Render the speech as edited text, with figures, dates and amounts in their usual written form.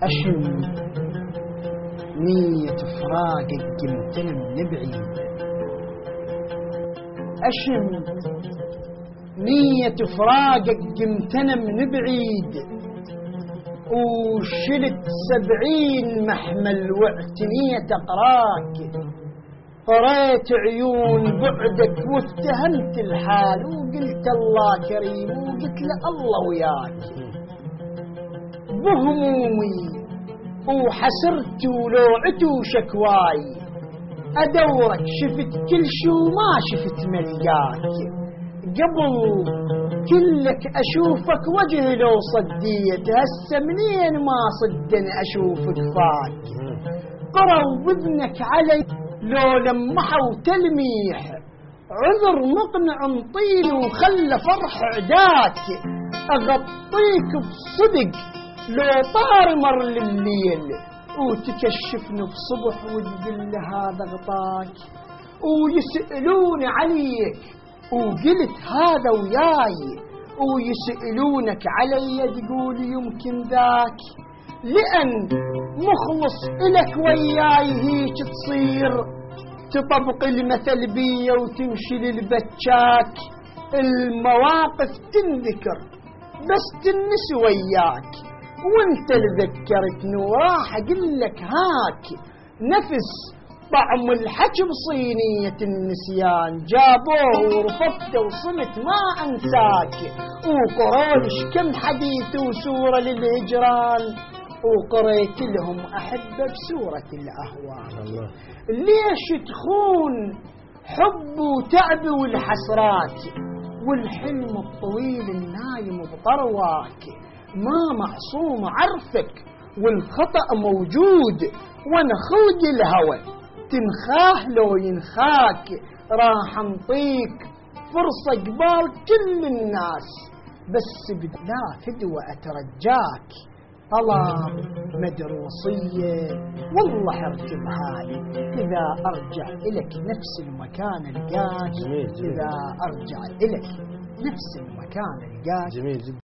أشم نية فراقك قمتنا من بعيد، أشم نية فراقك قمتنا من بعيد، وشلت 70 محمل واعتنيت أقراك، قريت عيون بعدك وافتهمت الحال وقلت الله كريم وقلت له الله وياك. بهمومي وحسرت ولوعت وشكواي أدورك شفت كل شو ما شفت ملقاك، قبل كلك أشوفك وجه لو صديت، هسه منين ما صدني أشوفك فاك. قروا بذنك علي لو لمحوا تلميح، عذر مقنع طيل وخلى فرح عداك، أغطيك بصدق لو طار مر لليل، وتكشفني بصبح وتقول له هذا غطاك، ويسألون عليك وقلت هذا وياي، ويسألونك علي تقول يمكن ذاك، لأن مخلص إلك وياي هيك تصير، تطبق المثل بي وتمشي للبتشاك، المواقف تنذكر بس تنس وياك، وانت لذكرتني وراح اقلك هاك، نفس طعم الحكي بصينية النسيان، جابوه ورفضته وصمت ما انساك، وقريش كم حديث وسورة للهجران، وقريت لهم أحبة بسورة الأهوال. ليش تخون حب وتعب والحسرات، والحلم الطويل النايم بطرواك، ما معصوم عرفك والخطأ موجود، وانا خلق الهوى تنخاه لو ينخاك، راح انطيك فرصة قبال كل الناس، بس لا فدوى أترجاك، طلب مدروسية والله حركب هاي، إذا أرجع إلك نفس المكان القاك، إذا أرجع إلك نفس المكان القاك. جميل جدا.